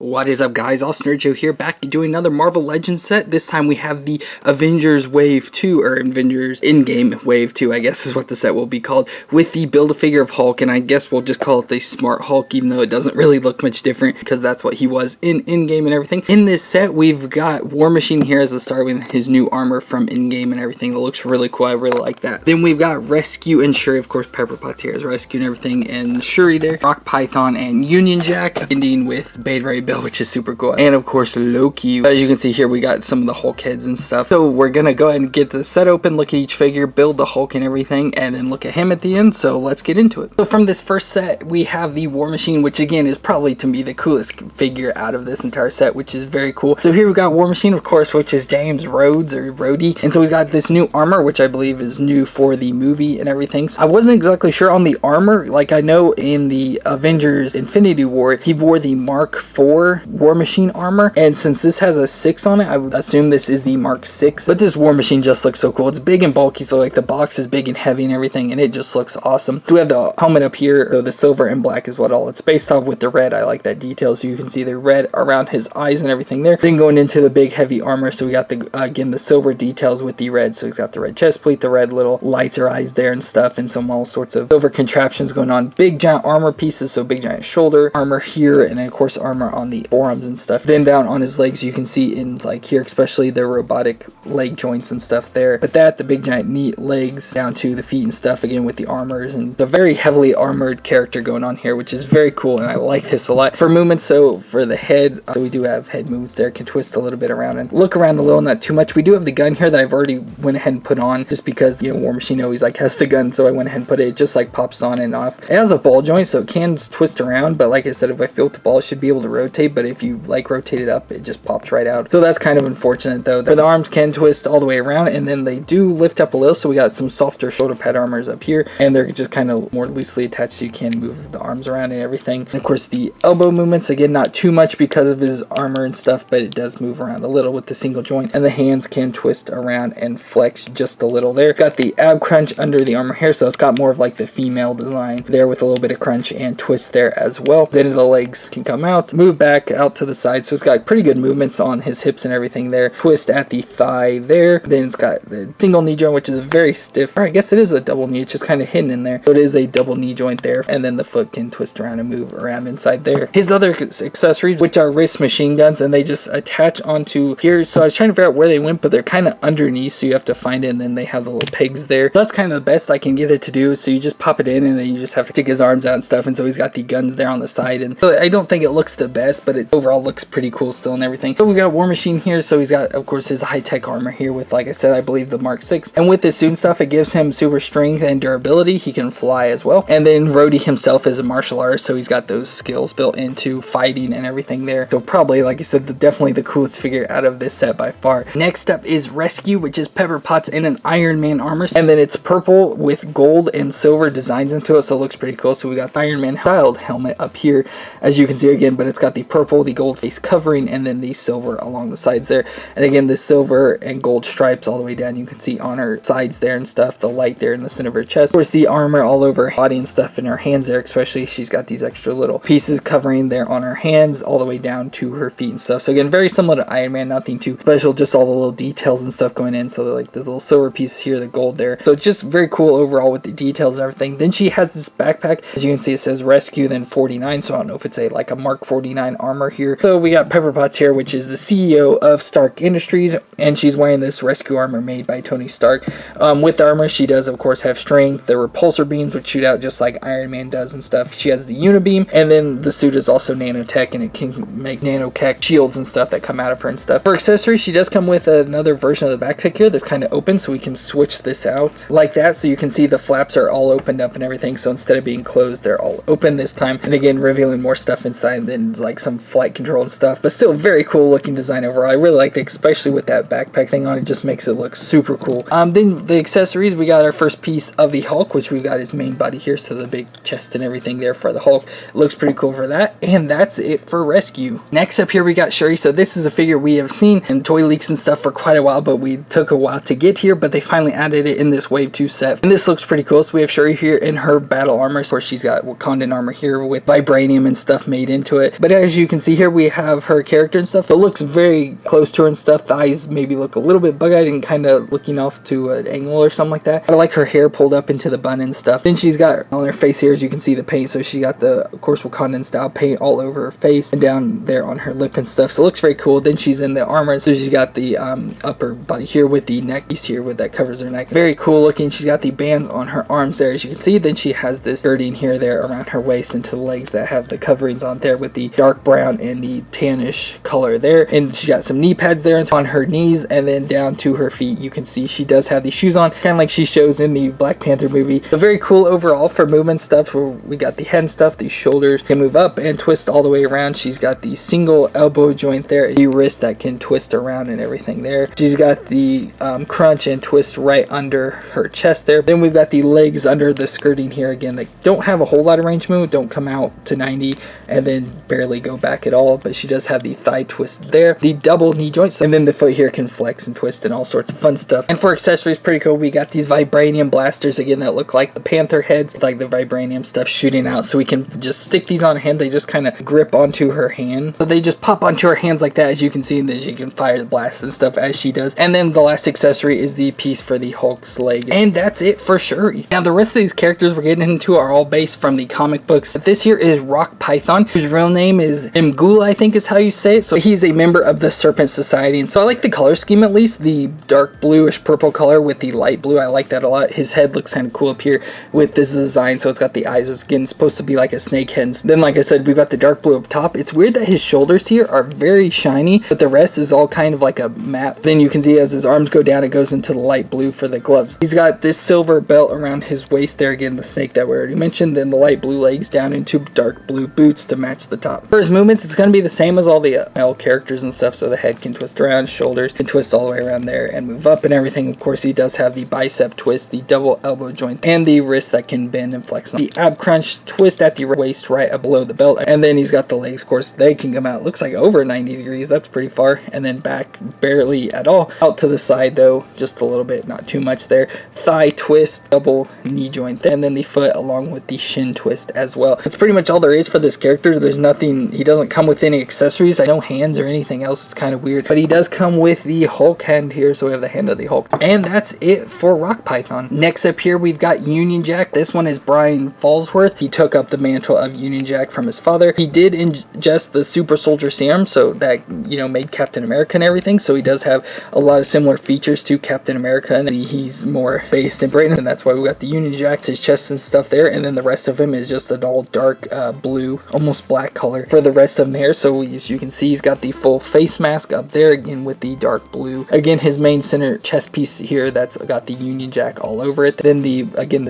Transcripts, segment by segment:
What is up, guys? FallenRedZeo here, back doing another Marvel Legends set. This time we have the Avengers Wave 2, or Avengers Endgame Wave 2, I guess is what the set will be called, with the Build-A-Figure of Hulk, and I guess we'll just call it the Smart Hulk, even though it doesn't really look much different, because that's what he was in Endgame and everything. In this set, we've got War Machine here as the start with his new armor from Endgame and everything. It looks really cool. I really like that. Then we've got Rescue and Shuri, of course, Pepper Potts here as Rescue and everything, and Shuri there, Rock Python and Union Jack, ending with Beta Ray Bill, which is super cool, and of course Loki. As you can see here, we got some of the Hulk heads and stuff. So we're gonna go ahead and get the set open, look at each figure, build the Hulk and everything, and then look at him at the end. So let's get into it. So from this first set, we have the War Machine, which again is probably to me the coolest figure out of this entire set, which is very cool. So here we got War Machine, of course, which is James Rhodes or Rhodey, and so he's got this new armor, which I believe is new for the movie and everything. So I wasn't exactly sure on the armor. Like, I know in the Avengers Infinity War, he wore the Mark IV War Machine armor, and since this has a 6 on it, I would assume this is the Mark VI. But this War Machine just looks so cool. It's big and bulky, so like the box is big and heavy and everything, and it just looks awesome. So we have the helmet up here, so the silver and black is what all it's based off, with the red. I like that detail, so you can see the red around his eyes and everything there. Then going into the big heavy armor, so we got the again the silver details with the red, so we've got the red chest plate, the red little lights or eyes there and stuff, and some all sorts of silver contraptions going on. Big giant armor pieces, so big giant shoulder armor here, and then of course armor on the forearms and stuff. Then down on his legs, you can see in like here, especially the robotic leg joints and stuff there. But the big giant neat legs down to the feet and stuff, again with the armors, and the very heavily armored character going on here, which is very cool, and I like this a lot. For movements, so for the head, so we do have head movements there, can twist a little bit around and look around a little, not too much. We do have the gun here that I've already went ahead and put on, just because, you know, War Machine always like has the gun, so I went ahead and put it. It just like pops on and off. It has a ball joint, so it can twist around, but like I said, if I feel with the ball, it should be able to rotate, but if you like rotate it up, it just pops right out. So that's kind of unfortunate though. The arms can twist all the way around, and then they do lift up a little, so we got some softer shoulder pad armors up here, and they're just kind of more loosely attached, so you can move the arms around and everything. And of course the elbow movements, again, not too much because of his armor and stuff, but it does move around a little with the single joint, and the hands can twist around and flex just a little there. Got the ab crunch under the armor here, so it's got more of like the female design there with a little bit of crunch and twist there as well. Then the legs can come out, move back out to the side, so it's got pretty good movements on his hips and everything there. Twist at the thigh there. Then it's got the single knee joint, which is very stiff, or I guess it is a double knee, it's just kind of hidden in there, so it is a double knee joint there. And then the foot can twist around and move around inside there. His other accessories, which are wrist machine guns, and they just attach onto here, so I was trying to figure out where they went, but they're kind of underneath, so you have to find it, and then they have the little pegs there. So that's kind of the best I can get it to do, so you just pop it in, and then you just have to stick his arms out and stuff, and so he's got the guns there on the side, and so I don't think it looks the best, but it overall looks pretty cool still and everything. So we got War Machine here, so he's got, of course, his high-tech armor here with, like I said, I believe the Mark VI, and with this suit and stuff, it gives him super strength and durability. He can fly as well. And then Rhodey himself is a martial artist, so he's got those skills built into fighting and everything there. So probably, like I said, definitely the coolest figure out of this set by far. Next up is Rescue, which is Pepper Potts in an Iron Man armor, and then it's purple with gold and silver designs into it, so it looks pretty cool. So we got Iron Man styled helmet up here, as you can see again, but it's got the purple, the gold face covering, and then the silver along the sides there. And again, the silver and gold stripes all the way down, you can see on her sides there and stuff, the light there in the center of her chest. Of course, the armor all over her body and stuff, in her hands there especially, she's got these extra little pieces covering there on her hands all the way down to her feet and stuff. So again, very similar to Iron Man, nothing too special, just all the little details and stuff going in. So like this little silver piece here, the gold there, so just very cool overall with the details and everything. Then she has this backpack, as you can see it says Rescue then 49, so I don't know if it's a like a Mark 49 armor here. So we got Pepper Potts here, which is the CEO of Stark Industries, and she's wearing this rescue armor made by Tony Stark. With the armor, she does of course have strength, the repulsor beams which shoot out just like Iron Man does and stuff. She has the unibeam, and then the suit is also nanotech, and it can make nanotech shields and stuff that come out of her and stuff. For accessories, she does come with another version of the backpack here that's kind of open, so we can switch this out like that, so you can see the flaps are all opened up and everything, so instead of being closed, they're all open this time, and again revealing more stuff inside than like some flight control and stuff, but still very cool looking design overall. I really like it, especially with that backpack thing on it, just makes it look super cool. Then the accessories, we got our first piece of the Hulk, which we've got his main body here, so the big chest and everything there for the Hulk. It looks pretty cool for that, and that's it for Rescue. Next up here we got Shuri. So this is a figure we have seen in toy leaks and stuff for quite a while, but we took a while to get here, but they finally added it in this Wave 2 set, and this looks pretty cool. So we have Shuri here in her battle armor. Of course, she's got Wakandan armor here with vibranium and stuff made into it, but As you can see here, we have her character and stuff. It looks very close to her and stuff. The eyes maybe look a little bit bug-eyed and kind of looking off to an angle or something like that. I like her hair pulled up into the bun and stuff. Then she's got on her face here, as you can see, the paint. So she got the, of course, Wakandan style paint all over her face and down there on her lip and stuff. So it looks very cool. Then she's in the armor. So she's got the upper body here with the neck piece here with that covers her neck. Very cool looking. She's got the bands on her arms there, as you can see. Then she has this girding here there around her waist and to the legs that have the coverings on there with the dark brown and the tannish color there. And she got some knee pads there on her knees, and then down to her feet you can see she does have these shoes on, kind of like she shows in the Black Panther movie. But very cool overall for movement stuff, where we got the head and stuff. These shoulders can move up and twist all the way around. She's got the single elbow joint there, the wrist that can twist around and everything there. She's got the crunch and twist right under her chest there. Then we've got the legs under the skirting here again that don't have a whole lot of range of movement, don't come out to 90 and then barely go back at all, but she does have the thigh twist there, the double knee joints, and then the foot here can flex and twist and all sorts of fun stuff. And for accessories, pretty cool, we got these vibranium blasters again that look like the panther heads, like the vibranium stuff shooting out, so we can just stick these on her hand. They just kind of grip onto her hand, so they just pop onto her hands like that, as you can see, and then she can fire the blasts and stuff as she does. And then the last accessory is the piece for the Hulk's leg, and that's it for Shuri. Now the rest of these characters we're getting into are all based from the comic books. This here is Rock Python, whose real name is Mgula, I think is how you say it. So he's a member of the Serpent Society, and so I like the color scheme, at least the dark bluish purple color with the light blue. I like that a lot. His head looks kind of cool up here with this design, so it's got the eyes. It's again supposed to be like a snake head. Then like I said, we've got the dark blue up top. It's weird that his shoulders here are very shiny, but the rest is all kind of like a matte. Then you can see as his arms go down, it goes into the light blue for the gloves. He's got this silver belt around his waist there, again the snake that we already mentioned. Then the light blue legs down into dark blue boots to match the top. For his movements, it's going to be the same as all the male characters and stuff, so the head can twist around, shoulders can twist all the way around there and move up and everything. Of course, he does have the bicep twist, the double elbow joint, and the wrist that can bend and flex. The ab crunch twist at the waist right up below the belt, and then he's got the legs. Of course, they can come out, looks like over 90 degrees. That's pretty far. And then back barely at all. Out to the side though, just a little bit, not too much there. Thigh twist, double knee joint, and then the foot along with the shin twist as well. That's pretty much all there is for this character. There's nothing, he doesn't come with any accessories. I know hands or anything else. It's kind of weird, but he does come with the Hulk hand here, so we have the hand of the Hulk. And that's it for Rock Python. Next up here, we've got Union Jack. This one is Brian Falsworth. He took up the mantle of Union Jack from his father. He did ingest the super soldier serum, so that, you know, made Captain America and everything, so he does have a lot of similar features to Captain America, and he's more based in Britain, and that's why we got the Union Jack, his chest and stuff there. And then the rest of him is just a all dark blue, almost black color for the rest of him there. So as you can see, he's got the full face mask up there again with the dark blue. Again, his main center chest piece here, that's got the Union Jack all over it. Then the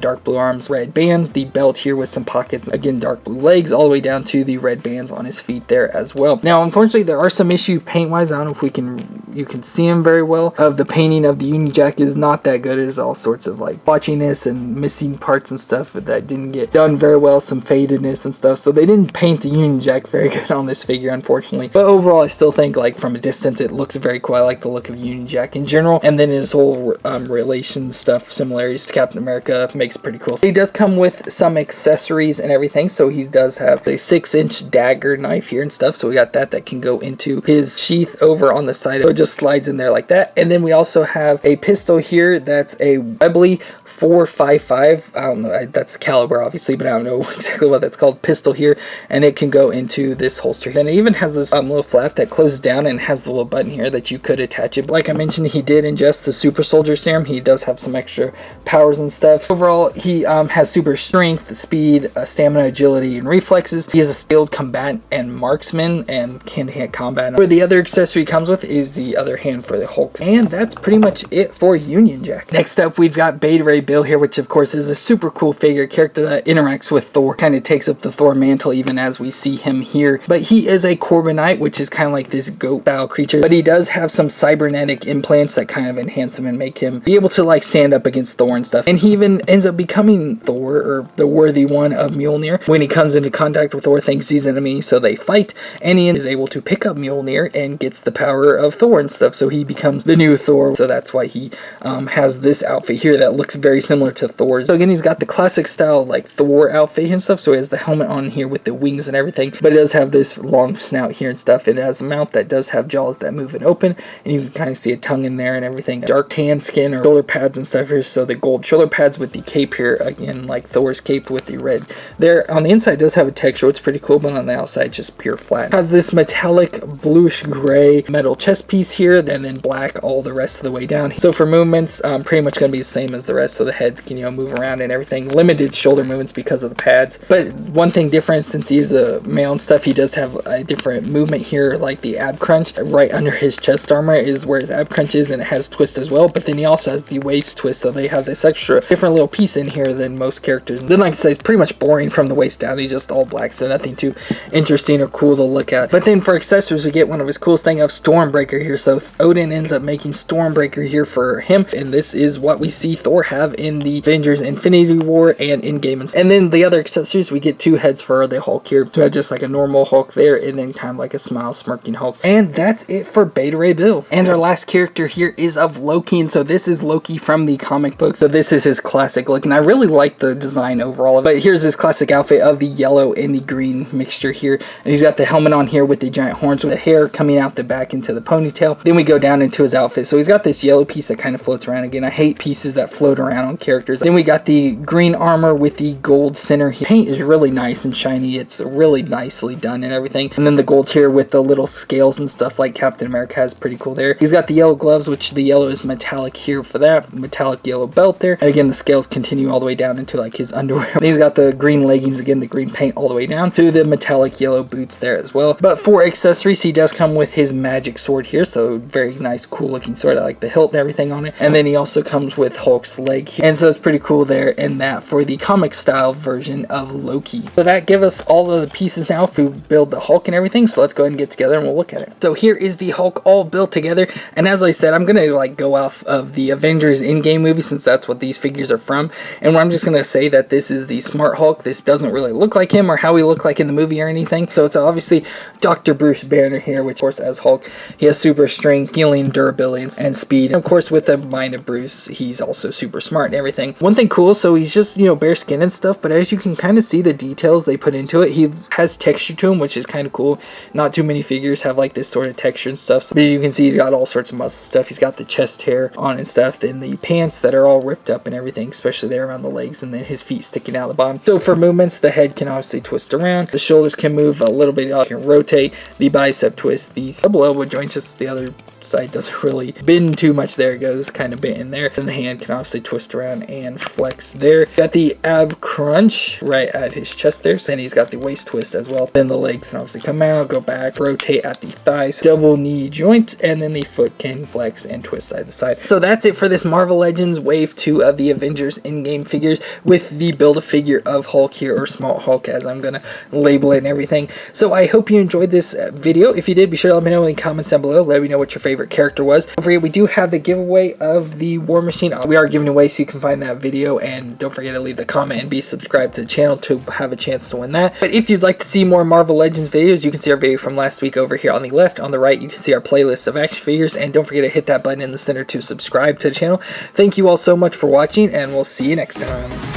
dark blue arms, red bands, the belt here with some pockets, again dark blue legs, all the way down to the red bands on his feet there as well. Now unfortunately there are some issues paint wise. I don't know if you can see him very well. Of the painting of the Union Jack is not that good. There's all sorts of like blotchiness and missing parts and stuff that didn't get done very well, some fadedness and stuff, so they didn't paint the Union Jack very good on this figure, unfortunately. But overall, I still think like from a distance it looks very cool. I like the look of Union Jack in general, and then his whole relation stuff, similarities to Captain America, makes it pretty cool. So he does come with some accessories and everything, so he does have a 6-inch dagger knife here and stuff, so we got that can go into his sheath over on the side, so it just slides in there like that. And then we also have a pistol here that's a Webley 455. I don't know, that's the caliber obviously, but I don't know exactly what that's called. Pistol here, and it can go into this holster. Then it even has this little flap that closes down and has the little button here that you could attach it. Like I mentioned, he did ingest the super soldier serum. He does have some extra powers and stuff. Overall, he has super strength, speed, stamina, agility, and reflexes. He is a skilled combatant and marksman and hand-to-hand combat. Where the other accessory he comes with is the other hand for the Hulk. And that's pretty much it for Union Jack. Next up, we've got Beta Ray Bill here, which of course is a super cool figure character that interacts with Thor, kind of takes up the Thor mantle even as we see him here. But he is a Corbinite, which is kind of like this goat style creature, but he does have some cybernetic implants that kind of enhance him and make him be able to like stand up against Thor and stuff. And he even ends up becoming Thor, or the worthy one of Mjolnir, when he comes into contact with Thor, thinks he's an enemy, so they fight, and he is able to pick up Mjolnir and gets the power of Thor and stuff, so he becomes the new Thor. So that's why he has this outfit here that looks very similar to Thor's. So again, he's got the classic style like Thor outfit and stuff, so he has the helmet on here with the wings and everything, but it does have this long snout here and stuff. It has a mouth that does have jaws that move and open, and you can kind of see a tongue in there and everything. Dark tan skin or shoulder pads and stuff here, so the gold shoulder pads with the cape here, again like Thor's cape with the red there. On the inside does have a texture, it's pretty cool, but on the outside just pure flat. Has this metallic bluish gray metal chest piece here, and then black all the rest of the way down. So for movements, pretty much going to be the same as the rest of the head. Can, you know, move around and everything. Limited shoulder movements because of the pads, but one thing different, since he is a male and stuff, he does have a different movement here, like the ab crunch right under his chest armor is where his ab crunch is, and it has twist as well, but then he also has the waist twist, so they have this extra different little piece in here than most characters. And then, like I said, it's pretty much boring from the waist down. He's just all black, so nothing too interesting or cool to look at. But then for accessories, we get one of his coolest thing of Stormbreaker here. So Odin ends up making Stormbreaker here for him, and this is what we see Thor have in the Avengers Infinity War and Endgame. And then the other accessories, we get 2 heads for the Hulk here. So just like a normal Hulk there, and then kind of like a smile smirking Hulk. And that's it for Beta Ray Bill. And our last character here is of Loki, and so this is Loki from the comic book. So this is his classic look, and I really like the design overall. But here's his classic outfit of the yellow and the green mixture here, and he's got the helmet on here with the giant horns with the hair coming out the back into the ponytail. Then we go down into his outfit. So he's got this yellow piece that kind of floats around. Again, I hate pieces that float around on characters. Then we got the green armor with the gold center here. Paint is really nice and shiny. It's really nicely done and everything. And then the gold here with the little scales and stuff like Captain America has, pretty cool there. He's got the yellow gloves, which the yellow is metallic here for that. Metallic yellow belt there. And again, the scales continue all the way down into like his underwear. And he's got the green leggings, again, the green paint all the way down to the metallic yellow boots there as well. But for accessories, he does come with his magic sword here. So very nice, cool looking sword. I like the hilt and everything on it. And then he also comes with Hulk's leg here. And so it's pretty cool there in that for the comic style version of Loki. So that gives us all of the pieces now to build the Hulk and everything. So let's go ahead and get together and we'll look at it. So here is the Hulk all built together. And as I said, I'm going to like go off of the Avengers Endgame movie since that's what these figures are from. And I'm just going to say that this is the smart Hulk. This doesn't really look like him or how he looked like in the movie or anything. So it's obviously Dr. Bruce Banner here, which of course as Hulk, he has super strength, healing, durability, and speed. And of course with the mind of Bruce, he's also super smart and everything. One thing cool, so he's just, you know, bare skin and stuff, but as you can kind of see the details they put into it, he has texture to him, which is kind of cool. Not too many figures have like this sort of texture and stuff. So, but you can see he's got all sorts of muscle stuff. He's got the chest hair on and stuff, and the pants that are all ripped up and everything, especially there around the legs, and then his feet sticking out the bottom. So for movements, the head can obviously twist around. The shoulders can move a little bit. You can rotate. The bicep twist. The double elbow joints, just the other side doesn't really bend too much there. It goes kind of bent in there. And the hand can obviously twist around and flex there. Got the ab crunch right at his chest there. So then he's got the waist twist as well. Then the legs can obviously come out, go back, rotate at the thighs, double knee joint, and then the foot can flex and twist side to side. So that's it for this Marvel Legends Wave 2 of the Avengers Endgame figures with the Build-A-Figure of Hulk here, or Small Hulk as I'm gonna label it and everything. So I hope you enjoyed this video. If you did, be sure to let me know in the comments down below. Let me know what your favorite character was. Don't forget, we do have the giveaway of the War Machine. We are giving away, so you can find that video, and don't forget to leave the comment and be subscribed to the channel to have a chance to win that. But if you'd like to see more Marvel Legends videos, you can see our video from last week over here on the left. On the right, you can see our playlist of action figures, and don't forget to hit that button in the center to subscribe to the channel. Thank you all so much for watching, and we'll see you next time.